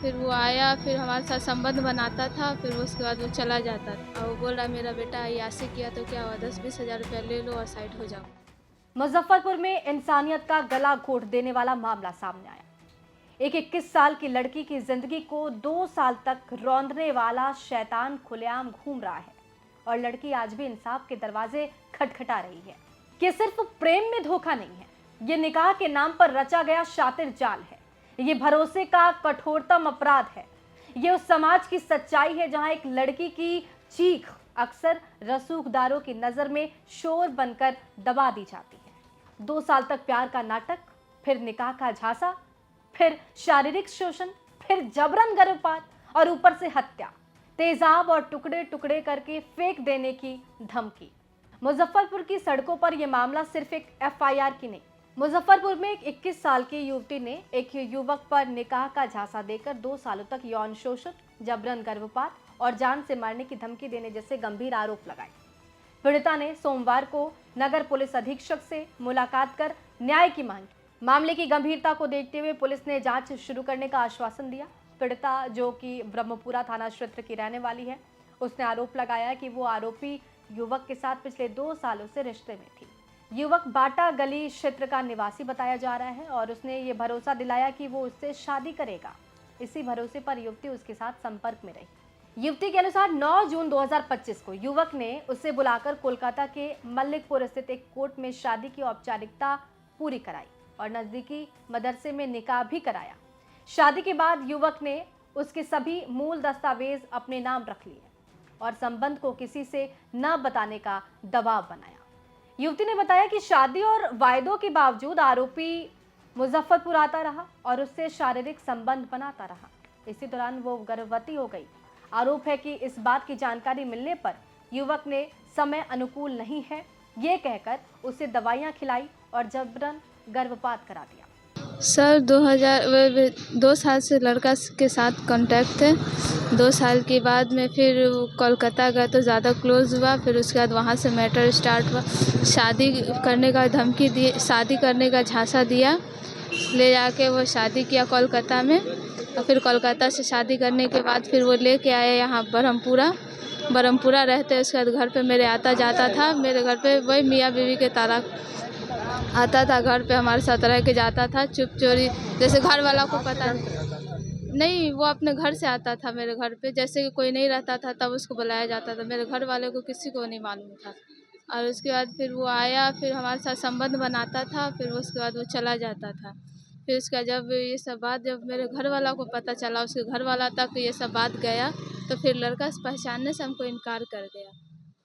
फिर वो आया, फिर हमारे साथ संबंध बनाता था, फिर उसके बाद वो चला जाता था और वो बोल रहा मेरा बेटा ऐसे किया तो क्या हुआ, 10-20 हज़ार रुपया ले लो और साइड हो जाओ। मुजफ्फरपुर में इंसानियत का गला घोट देने वाला मामला सामने आया। एक 21 साल की लड़की की जिंदगी को 2 साल तक रौंदने वाला शैतान खुलेआम घूम रहा है और लड़की आज भी इंसाफ के दरवाजे खटखटा रही है कि सिर्फ प्रेम में धोखा नहीं है, ये निकाह के नाम पर रचा गया शातिर जाल है, ये भरोसे का कठोरतम अपराध है, ये उस समाज की सच्चाई है जहां एक लड़की की चीख अक्सर रसूखदारों की नजर में शोर बनकर दबा दी जाती है। 2 साल तक प्यार का नाटक, फिर निकाह का झांसा, फिर शारीरिक शोषण, फिर जबरन गर्भपात और ऊपर से हत्या, तेजाब और टुकड़े टुकड़े करके फेंक देने की धमकी। मुजफ्फरपुर की सड़कों पर यह मामला सिर्फ एक एफआईआर की नहीं। मुजफ्फरपुर में एक 21 साल की युवती ने एक युवक पर निकाह का झांसा देकर 2 सालों तक यौन शोषण, जबरन गर्भपात और जान से मारने की धमकी देने जैसे गंभीर आरोप लगाए। पीड़िता ने सोमवार को नगर पुलिस अधीक्षक से मुलाकात कर न्याय की मांग की। मामले की गंभीरता को देखते हुए पुलिस ने जांच शुरू करने का आश्वासन दिया। पीड़िता, जो कि ब्रह्मपुरा थाना क्षेत्र की रहने वाली है, उसने आरोप लगाया कि वो आरोपी युवक के साथ पिछले 2 सालों से रिश्ते में थी। युवक बाटा गली क्षेत्र का निवासी बताया जा रहा है और उसने ये भरोसा दिलाया कि वो उससे शादी करेगा। इसी भरोसे पर युवती उसके साथ संपर्क में रही। युवती के अनुसार 9 जून 2025 को युवक ने उसे बुलाकर कोलकाता के मल्लिकपुर स्थित एक कोर्ट में शादी की औपचारिकता पूरी कराई और नजदीकी मदरसे में निकाह भी कराया। शादी के बाद युवक ने उसके सभी मूल दस्तावेज अपने नाम रख लिए और संबंध को किसी से न बताने का दबाव बनाया। युवती ने बताया कि शादी और वायदों के बावजूद आरोपी मुजफ्फरपुर आता रहा और उससे शारीरिक संबंध बनाता रहा। इसी दौरान वो गर्भवती हो गई। आरोप है कि इस बात की जानकारी मिलने पर युवक ने समय अनुकूल नहीं है ये कहकर उसे दवाइयां खिलाई और जबरन गर्भपात करा दिया। सर 2 साल से लड़का के साथ कांटेक्ट थे। 2 साल के बाद में फिर वो कोलकाता गया तो ज़्यादा क्लोज हुआ। फिर उसके बाद वहाँ से मैटर स्टार्ट हुआ। शादी करने का धमकी दी, शादी करने का झांसा दिया। ले जाके वो शादी किया कोलकाता में और फिर कोलकाता से शादी करने के बाद फिर वो लेके आया यहाँ ब्रह्मपुरा रहते। उसके बाद घर पे मेरे आता जाता था। मेरे घर पे वही मियाँ बीवी के ताला आता था, घर पे हमारे साथ रह के जाता था चुप चोरी, जैसे घर वाला को पता नहीं। वो अपने घर से आता था मेरे घर पे, जैसे कि कोई नहीं रहता था तब उसको बुलाया जाता था। मेरे घर वाले को किसी को नहीं मालूम था। और उसके बाद फिर वो आया, फिर हमारे साथ संबंध बनाता था, फिर उसके बाद वो चला जाता था। फिर उसका जब ये सब बात जब मेरे घर वाला को पता चला, उसके घर वाला तक ये सब बात गया, तो फिर लड़का पहचानने से हमको इनकार कर गया।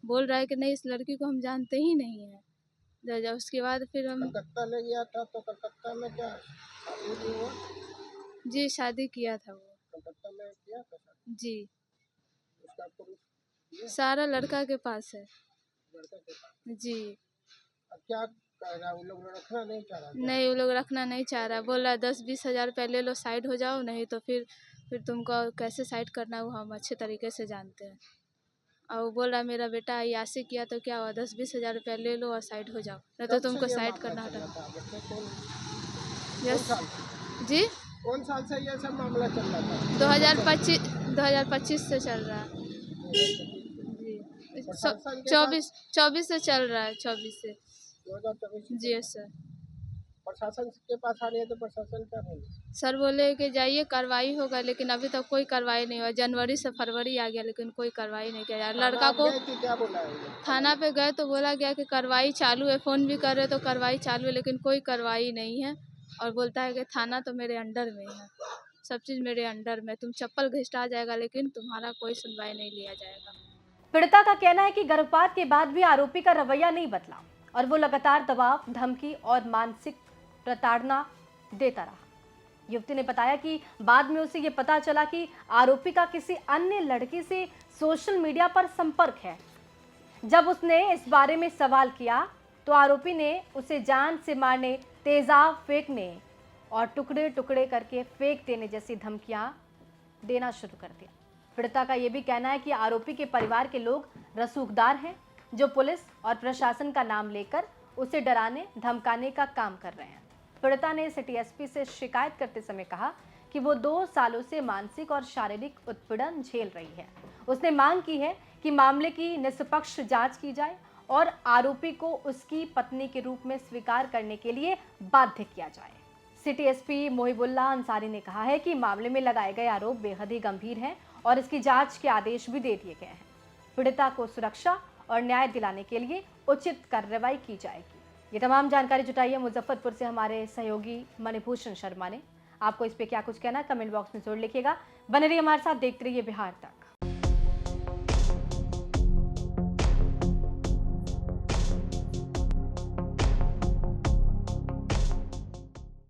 बोल रहा है कि नहीं, इस लड़की को हम जानते ही नहीं हैं। जब उसके बाद फिर हम कलकत्ता ले गया था, तो कलकत्ता में क्या शादी भी हुआ? जी शादी किया था वो। कलकत्ता में किया था शादी? जी उसका प्रूफ सारा लड़का के पास है। लड़का के पास? जी अब क्या कह रहा है, वो लोग रखना नहीं चाह रहा? नहीं, वो लोग रखना नहीं चाह रहा। बोल रहा 10-20 हज़ार रुपया ले लो, साइड हो जाओ, नहीं तो फिर तुमको कैसे साइड करना है वो हम अच्छे तरीके से जानते हैं। और वो बोल रहा मेरा बेटा ऐसे किया तो क्या हुआ, 10-20 हज़ार रुपया ले लो और साइड हो जाओ, नहीं तो तुमको साइड करना होता। जी कौन साल से ये सब मामला चल रहा था? 2025 से चल रहा है। जी 24 से चल रहा है, 24 से 2024 जी सर। प्रशासन के पास आ रही है तो प्रशासन क्या बोले? सर बोले कि जाइए कार्रवाई होगा, लेकिन अभी तक कोई कार्रवाई नहीं हुआ। जनवरी से फरवरी आ गया लेकिन कोई कार्रवाई नहीं किया। लड़का को क्या बोला है? थाना पे गए तो बोला गया कि कार्रवाई चालू है, फ़ोन भी कर रहे तो कार्रवाई चालू है, लेकिन कोई कार्रवाई नहीं है। और बोलता है कि थाना तो मेरे अंडर में है, सब चीज़ मेरे अंडर में, तुम चप्पल घिसटा जाएगा लेकिन तुम्हारा कोई सुनवाई नहीं लिया जाएगा। पीड़िता का कहना है कि गर्भपात के बाद भी आरोपी का रवैया नहीं बदला और वो लगातार दबाव, धमकी और मानसिक प्रताड़ना देता रहा। युवती ने बताया कि बाद में उसे ये पता चला कि आरोपी का किसी अन्य लड़की से सोशल मीडिया पर संपर्क है। जब उसने इस बारे में सवाल किया तो आरोपी ने उसे जान से मारने, तेजाब फेंकने और टुकड़े टुकड़े करके फेंक देने जैसी धमकियां देना शुरू कर दिया। पीड़िता का यह भी कहना है कि आरोपी के परिवार के लोग रसूखदार हैं, जो पुलिस और प्रशासन का नाम लेकर उसे डराने धमकाने का काम कर रहे हैं। पीड़िता ने सिटी एसपी से शिकायत करते समय कहा कि वो 2 सालों से मानसिक और शारीरिक उत्पीड़न झेल रही है। उसने मांग की है कि मामले की निष्पक्ष जांच की जाए और आरोपी को उसकी पत्नी के रूप में स्वीकार करने के लिए बाध्य किया जाए। सिटी एसपी मोहिबुल्लाह अंसारी ने कहा है कि मामले में लगाए गए आरोप बेहद ही गंभीर हैं और इसकी जांच के आदेश भी दे दिए गए हैं। पीड़िता को सुरक्षा और न्याय दिलाने के लिए उचित कार्रवाई की जाएगी। ये तमाम जानकारी जुटाई है मुजफ्फरपुर से हमारे सहयोगी मणिभूषण शर्मा ने। आपको इस पे क्या कुछ कहना है कमेंट बॉक्स में जरूर लिखिएगा। बने रहिए हमारे साथ, देखते रहिए बिहार तक।